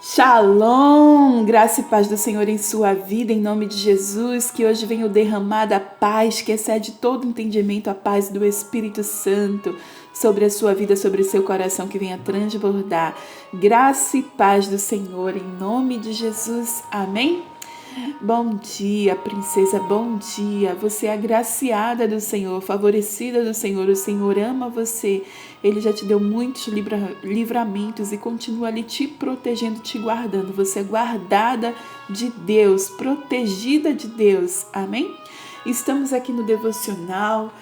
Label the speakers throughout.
Speaker 1: Shalom, graça e paz do Senhor em sua vida, em nome de Jesus, que hoje venha derramar a paz que excede todo entendimento, a paz do Espírito Santo sobre a sua vida, sobre o seu coração, que venha transbordar. Graça e paz do Senhor em nome de Jesus, amém? Bom dia, princesa, bom dia. Você é agraciada do Senhor, favorecida do Senhor. O Senhor ama você. Ele já te deu muitos livramentos e continua ali te protegendo, te guardando. Você é guardada de Deus, protegida de Deus. Amém? Estamos aqui no devocional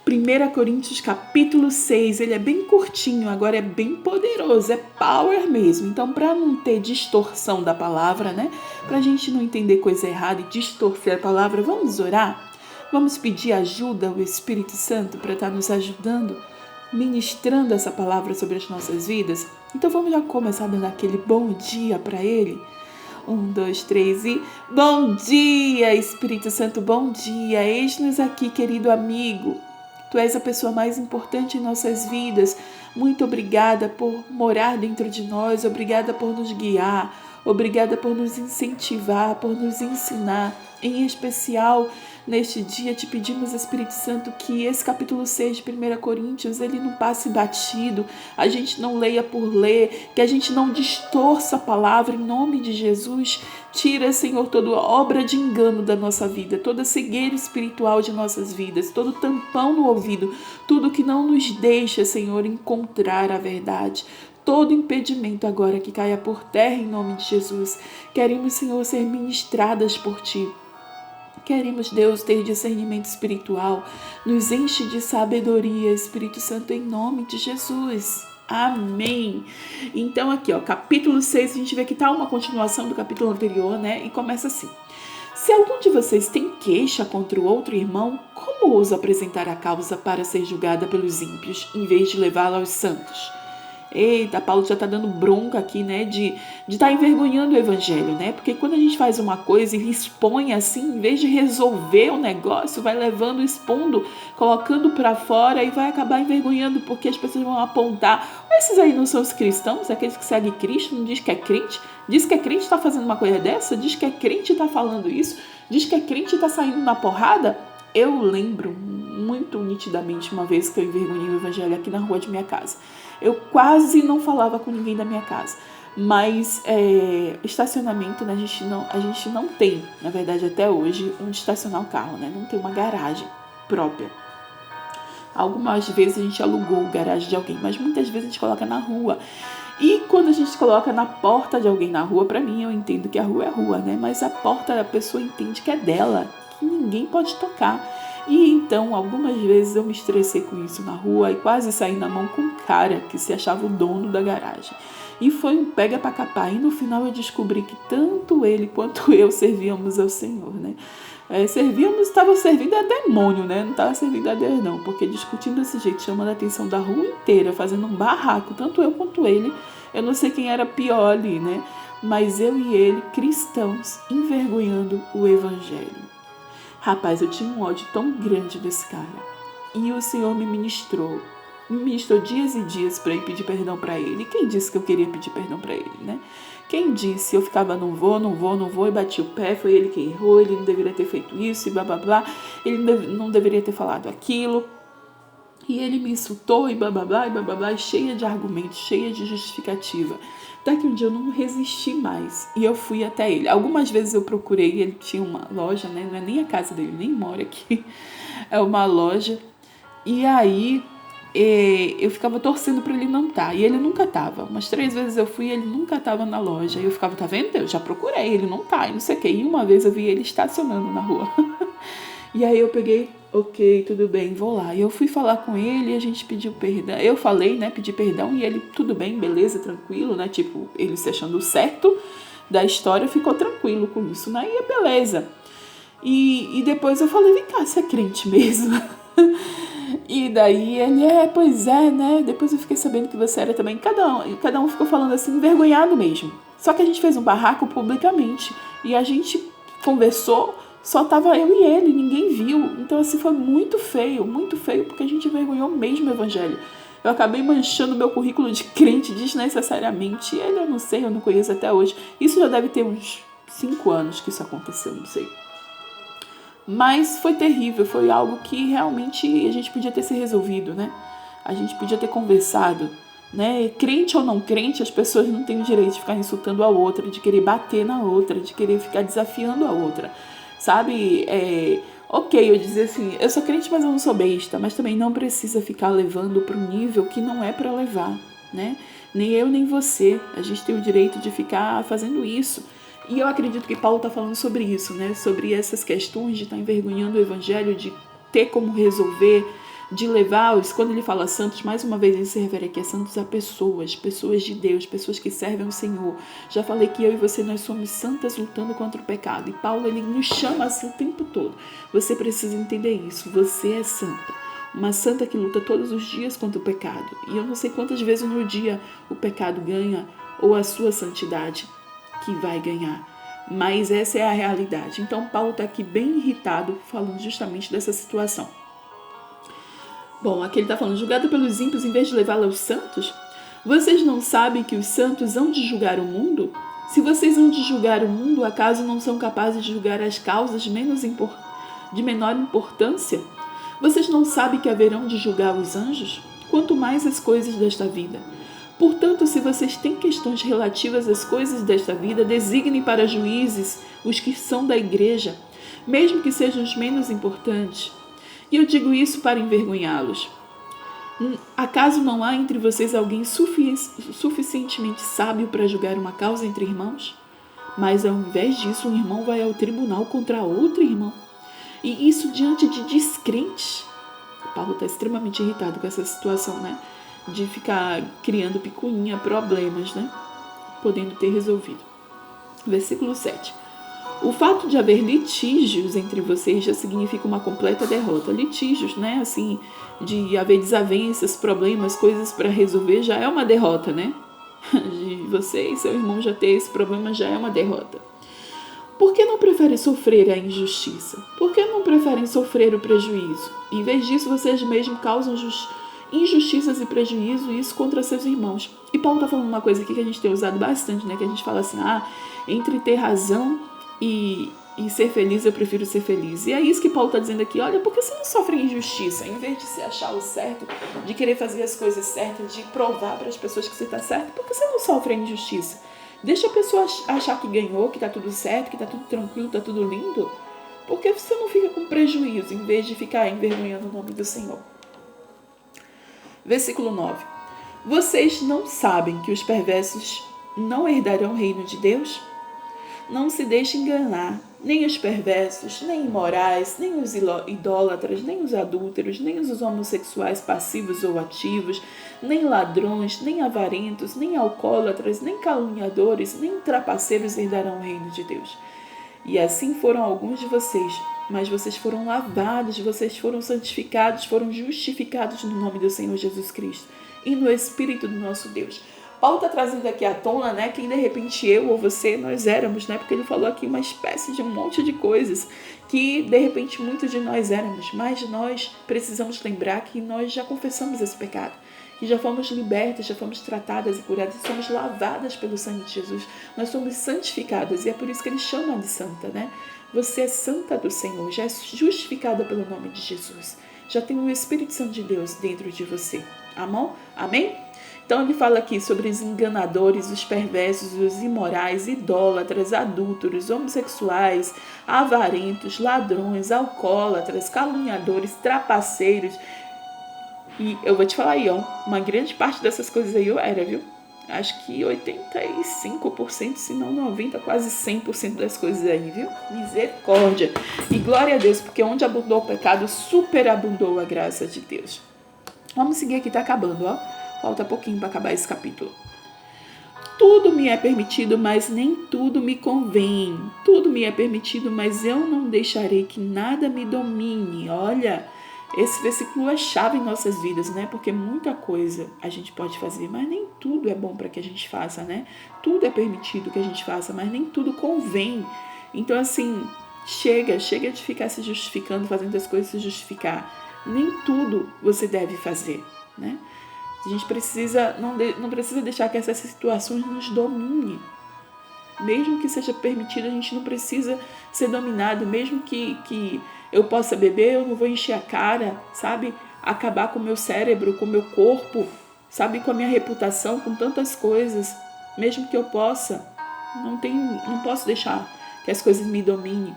Speaker 1: 1 Coríntios capítulo 6, ele é bem curtinho, agora é bem poderoso, é power mesmo. Então, para não ter distorção da palavra, né? Para a gente não entender coisa errada e distorcer a palavra, vamos orar? Vamos pedir ajuda ao Espírito Santo para estar nos ajudando, ministrando essa palavra sobre as nossas vidas? Então, vamos já começar dando aquele bom dia para ele? 1, 2, 3 e... Bom dia, Espírito Santo, bom dia. Eis-nos aqui, querido amigo. Tu és a pessoa mais importante em nossas vidas. Muito obrigada por morar dentro de nós. Obrigada por nos guiar. Obrigada por nos incentivar, por nos ensinar. Em especial, neste dia, te pedimos, Espírito Santo, que esse capítulo 6 de 1 Coríntios, ele não passe batido, a gente não leia por ler, que a gente não distorça a palavra, em nome de Jesus. Tira, Senhor, toda obra de engano da nossa vida, toda cegueira espiritual de nossas vidas, todo tampão no ouvido, tudo que não nos deixa, Senhor, encontrar a verdade. Todo impedimento agora que caia por terra em nome de Jesus. Queremos, Senhor, ser ministradas por Ti. Queremos, Deus, ter discernimento espiritual. Nos enche de sabedoria, Espírito Santo, em nome de Jesus. Amém. Então aqui, capítulo 6, a gente vê que tá uma continuação do capítulo anterior, né? E começa assim. Se algum de vocês tem queixa contra o outro irmão, como ousa apresentar a causa para ser julgada pelos ímpios, em vez de levá-la aos santos? Eita, Paulo já está dando bronca aqui, né, de estar envergonhando o evangelho, né, porque quando a gente faz uma coisa e expõe assim, em vez de resolver o negócio, vai levando, expondo, colocando para fora e vai acabar envergonhando, porque as pessoas vão apontar, esses aí não são os cristãos, aqueles que seguem Cristo, não diz que é crente, diz que é crente, está fazendo uma coisa dessa, diz que é crente, está falando isso, diz que é crente, está saindo na porrada. Eu lembro muito nitidamente uma vez que eu envergonhei o evangelho aqui na rua de minha casa. Eu quase não falava com ninguém da minha casa, mas estacionamento, né, a gente não tem, na verdade até hoje, onde estacionar o carro, né? Não tem uma garagem própria. Algumas vezes a gente alugou a garagem de alguém, mas muitas vezes a gente coloca na rua. E quando a gente coloca na porta de alguém na rua, para mim eu entendo que a rua é rua, né? Mas a porta a pessoa entende que é dela, que ninguém pode tocar. E então, algumas vezes eu me estressei com isso na rua e quase saí na mão com um cara que se achava o dono da garagem. E foi um pega pra capar. E no final eu descobri que tanto ele quanto eu servíamos ao Senhor, né? Estava servindo a demônio, né? Não estava servindo a Deus, não. Porque discutindo desse jeito, chamando a atenção da rua inteira, fazendo um barraco, tanto eu quanto ele. Eu não sei quem era pior ali, né? Mas eu e ele, cristãos, envergonhando o evangelho. Rapaz, eu tinha um ódio tão grande desse cara. E o Senhor me ministrou dias e dias para ir pedir perdão para ele. E quem disse que eu queria pedir perdão para ele, né? Quem disse? Eu ficava, não vou, e bati o pé, foi ele que errou, ele não deveria ter feito isso, e blá, blá, blá. Ele não deveria ter falado aquilo. E ele me insultou, e blá, blá, blá, e blá, blá, blá, cheia de argumentos, cheia de justificativa. Até que um dia eu não resisti mais e eu fui até ele. Algumas vezes eu procurei, ele tinha uma loja, né? Não é nem a casa dele, nem mora aqui. É uma loja. E aí eu ficava torcendo para ele não estar. E ele nunca estava. Umas 3 vezes eu fui e ele nunca estava na loja. E eu ficava, tá vendo? Eu já procurei, ele não tá, e não sei o quê. E uma vez eu vi ele estacionando na rua. E aí eu peguei, ok, tudo bem, vou lá. E eu fui falar com ele e a gente pediu perdão. Eu falei, né, pedi perdão e ele, tudo bem, beleza, tranquilo, né? Tipo, ele se achando certo da história, ficou tranquilo com isso, né? E beleza. E depois eu falei, vem cá, você é crente mesmo? E daí ele, pois é, né? Depois eu fiquei sabendo que você era também. Cada um ficou falando assim, envergonhado mesmo. Só que a gente fez um barraco publicamente e a gente conversou. Só tava eu e ele, ninguém viu. Então assim, foi muito feio, porque a gente envergonhou mesmo o evangelho. Eu acabei manchando meu currículo de crente desnecessariamente. E ele eu não sei, eu não conheço até hoje. Isso já deve ter uns 5 anos que isso aconteceu, não sei. Mas foi terrível, foi algo que realmente a gente podia ter se resolvido, né? A gente podia ter conversado, né? Crente ou não crente, as pessoas não têm o direito de ficar insultando a outra, de querer bater na outra, de querer ficar desafiando a outra, sabe? Ok, eu dizer assim, eu sou crente, mas eu não sou besta, mas também não precisa ficar levando para um nível que não é para levar, né? Nem eu, nem você, a gente tem o direito de ficar fazendo isso. E eu acredito que Paulo está falando sobre isso, né? Sobre essas questões de estar envergonhando o evangelho, de ter como resolver, de levar-os. Quando ele fala santos, mais uma vez ele se refere aqui a santos a pessoas, pessoas de Deus, pessoas que servem ao Senhor. Já falei que eu e você, nós somos santas lutando contra o pecado. E Paulo, ele nos chama assim o tempo todo. Você precisa entender isso, você é santa. Uma santa que luta todos os dias contra o pecado. E eu não sei quantas vezes no dia o pecado ganha ou a sua santidade que vai ganhar. Mas essa é a realidade. Então Paulo está aqui bem irritado, falando justamente dessa situação. Bom, aqui ele está falando, julgado pelos ímpios em vez de levá-lo aos santos? Vocês não sabem que os santos hão de julgar o mundo? Se vocês hão de julgar o mundo, acaso não são capazes de julgar as causas de menor importância? Vocês não sabem que haverão de julgar os anjos? Quanto mais as coisas desta vida. Portanto, se vocês têm questões relativas às coisas desta vida, designem para juízes os que são da igreja, mesmo que sejam os menos importantes. E eu digo isso para envergonhá-los. Acaso não há entre vocês alguém suficientemente sábio para julgar uma causa entre irmãos? Mas ao invés disso, um irmão vai ao tribunal contra outro irmão. E isso diante de descrentes. Paulo está extremamente irritado com essa situação, né? De ficar criando picuinha, problemas, né? Podendo ter resolvido. Versículo 7. O fato de haver litígios entre vocês já significa uma completa derrota. Litígios, né? Assim, de haver desavenças, problemas, coisas para resolver, já é uma derrota, né? De você e seu irmão já ter esse problema já é uma derrota. Por que não preferem sofrer a injustiça? Por que não preferem sofrer o prejuízo? Em vez disso, vocês mesmos causam injustiças e prejuízo, isso contra seus irmãos. E Paulo está falando uma coisa aqui que a gente tem usado bastante, né? Que a gente fala assim, entre ter razão e ser feliz, eu prefiro ser feliz. E é isso que Paulo está dizendo aqui. Olha, por que você não sofre injustiça? Em vez de se achar o certo, de querer fazer as coisas certas, de provar para as pessoas que você está certo, por que você não sofre a injustiça? Deixa a pessoa achar que ganhou, que está tudo certo, que está tudo tranquilo, está tudo lindo. Por que você não fica com prejuízo, em vez de ficar envergonhando o nome do Senhor? Versículo 9. Vocês não sabem que os perversos não herdarão o reino de Deus? Não se deixe enganar, nem os perversos, nem imorais, nem os idólatras, nem os adúlteros, nem os homossexuais passivos ou ativos, nem ladrões, nem avarentos, nem alcoólatras, nem caluniadores, nem trapaceiros herdarão o reino de Deus. E assim foram alguns de vocês, mas vocês foram lavados, vocês foram santificados, foram justificados no nome do Senhor Jesus Cristo e no Espírito do nosso Deus. Paulo está trazendo aqui à tona, né, quem de repente eu ou você, nós éramos, né, porque ele falou aqui uma espécie de um monte de coisas que de repente muitos de nós éramos, mas nós precisamos lembrar que nós já confessamos esse pecado, que já fomos libertas, já fomos tratadas e curadas, somos lavadas pelo sangue de Jesus, nós somos santificadas e é por isso que ele chama de santa, né? Você é santa do Senhor, já é justificada pelo nome de Jesus, já tem o Espírito Santo de Deus dentro de você, amém? Então ele fala aqui sobre os enganadores, os perversos, os imorais, idólatras, adúlteros, homossexuais, avarentos, ladrões, alcoólatras, caluniadores, trapaceiros. E eu vou te falar aí, uma grande parte dessas coisas aí eu era, viu? Acho que 85%, se não 90%, quase 100% das coisas aí, viu? Misericórdia. E glória a Deus, porque onde abundou o pecado, superabundou a graça de Deus. Vamos seguir aqui, tá acabando, Falta pouquinho para acabar esse capítulo. Tudo me é permitido, mas nem tudo me convém. Tudo me é permitido, mas eu não deixarei que nada me domine. Olha, esse versículo é chave em nossas vidas, né? Porque muita coisa a gente pode fazer, mas nem tudo é bom para que a gente faça, né? Tudo é permitido que a gente faça, mas nem tudo convém. Então, assim, chega de ficar se justificando, fazendo as coisas se justificar. Nem tudo você deve fazer, né? A gente precisa, não precisa deixar que essas situações nos dominem. Mesmo que seja permitido, a gente não precisa ser dominado. Mesmo que eu possa beber, eu não vou encher a cara, sabe? Acabar com o meu cérebro, com o meu corpo, sabe? Com a minha reputação, com tantas coisas. Mesmo que eu possa, não posso deixar que as coisas me dominem.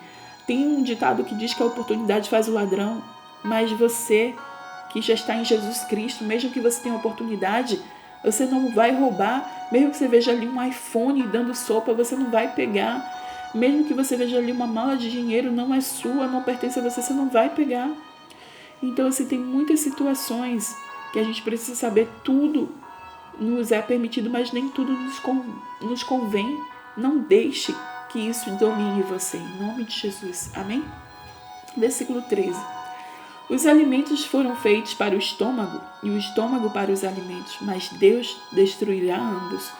Speaker 1: Tem um ditado que diz que a oportunidade faz o ladrão, mas você que já está em Jesus Cristo, mesmo que você tenha oportunidade, você não vai roubar. Mesmo que você veja ali um iPhone dando sopa, você não vai pegar. Mesmo que você veja ali uma mala de dinheiro, não é sua, não pertence a você, você não vai pegar. Então, assim, tem muitas situações que a gente precisa saber. Tudo nos é permitido, mas nem tudo nos convém. Não deixe que isso domine você, em nome de Jesus. Amém? Versículo 13. Os alimentos foram feitos para o estômago e o estômago para os alimentos, mas Deus destruirá ambos.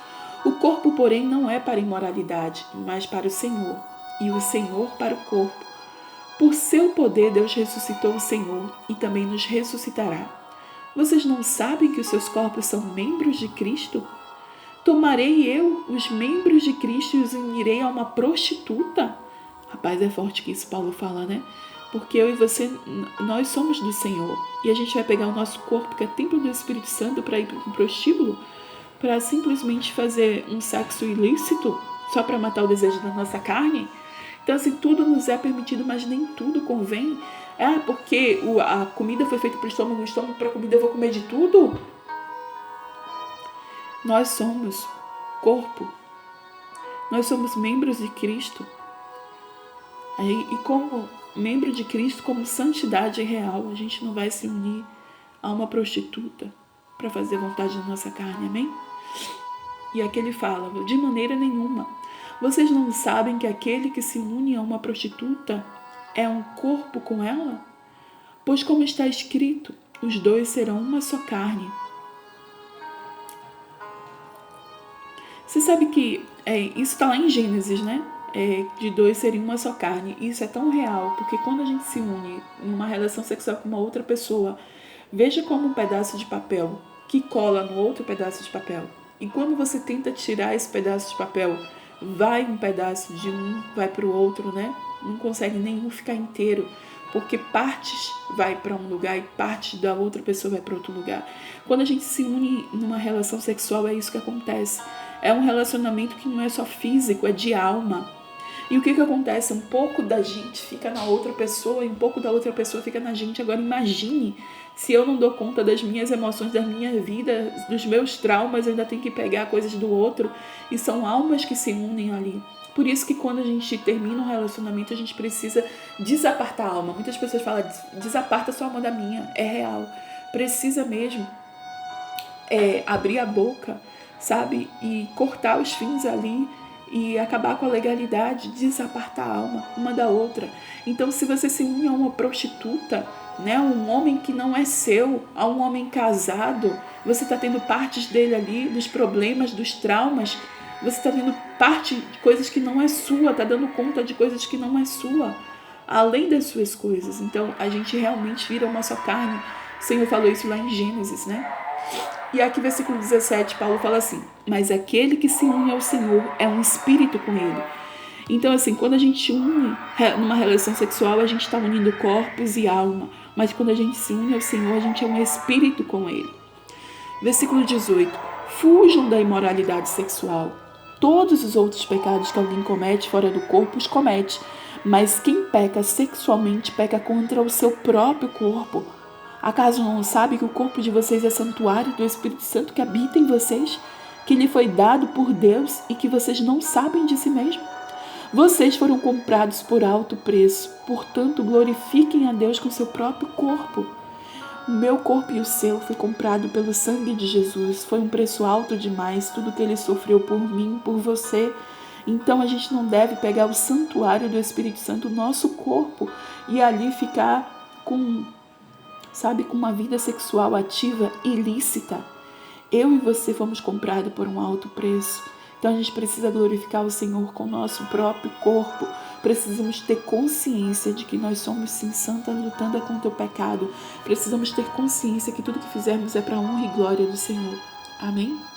Speaker 1: O corpo, porém, não é para a imoralidade, mas para o Senhor, e o Senhor para o corpo. Por seu poder, Deus ressuscitou o Senhor e também nos ressuscitará. Vocês não sabem que os seus corpos são membros de Cristo? Tomarei eu os membros de Cristo e os unirei a uma prostituta? Rapaz, é forte que isso Paulo fala, né? Porque eu e você, nós somos do Senhor. E a gente vai pegar o nosso corpo, que é templo do Espírito Santo, para ir para um prostíbulo, para simplesmente fazer um sexo ilícito, só para matar o desejo da nossa carne? Então, assim, tudo nos é permitido, mas nem tudo convém. Porque a comida foi feita para o estômago para a comida, eu vou comer de tudo? Nós somos corpo. Nós somos membros de Cristo. E como membro de Cristo, como santidade real, a gente não vai se unir a uma prostituta para fazer a vontade da nossa carne, amém? E aqui ele fala, de maneira nenhuma. Vocês não sabem que aquele que se une a uma prostituta é um corpo com ela? Pois como está escrito, os dois serão uma só carne. Você sabe que isso está lá em Gênesis, né? De dois seriam uma só carne. Isso é tão real, porque quando a gente se une em uma relação sexual com uma outra pessoa, veja como um pedaço de papel que cola no outro pedaço de papel. E quando você tenta tirar esse pedaço de papel, vai um pedaço de um, vai para o outro, né? Não consegue nenhum ficar inteiro, porque partes vai para um lugar e parte da outra pessoa vai para outro lugar. Quando a gente se une numa relação sexual, é isso que acontece. É um relacionamento que não é só físico, é de alma. E o que acontece? Um pouco da gente fica na outra pessoa e um pouco da outra pessoa fica na gente. Agora imagine se eu não dou conta das minhas emoções, da minha vida, dos meus traumas, eu ainda tenho que pegar coisas do outro. E são almas que se unem ali. Por isso que quando a gente termina um relacionamento, a gente precisa desapartar a alma. Muitas pessoas falam, desaparta sua alma da minha. É real. Precisa mesmo abrir a boca, sabe? E cortar os fins ali e acabar com a legalidade, desapartar a alma uma da outra. Então, se você se une a uma prostituta, né, um homem que não é seu, a um homem casado, você está tendo partes dele ali, dos problemas, dos traumas, você está tendo parte de coisas que não é sua, está dando conta de coisas que não é sua, além das suas coisas. Então, a gente realmente vira uma só carne. O Senhor falou isso lá em Gênesis, né? E aqui, versículo 17, Paulo fala assim, mas aquele que se une ao Senhor é um espírito com ele. Então, assim, quando a gente une numa relação sexual, a gente está unindo corpos e alma. Mas quando a gente se une ao Senhor, a gente é um espírito com ele. Versículo 18, fujam da imoralidade sexual. Todos os outros pecados que alguém comete fora do corpo os comete. Mas quem peca sexualmente peca contra o seu próprio corpo. Acaso não sabe que o corpo de vocês é santuário do Espírito Santo que habita em vocês, que lhe foi dado por Deus e que vocês não sabem de si mesmo? Vocês foram comprados por alto preço, portanto glorifiquem a Deus com seu próprio corpo. O meu corpo e o seu foi comprado pelo sangue de Jesus, foi um preço alto demais, tudo que ele sofreu por mim, por você. Então a gente não deve pegar o santuário do Espírito Santo, o nosso corpo, e ali ficar com uma vida sexual ativa ilícita. Eu e você fomos comprados por um alto preço. Então a gente precisa glorificar o Senhor com o nosso próprio corpo, Precisamos ter consciência de que nós somos sim santas lutando contra o pecado. Precisamos ter consciência que tudo que fizermos é para a honra e glória do Senhor. Amém?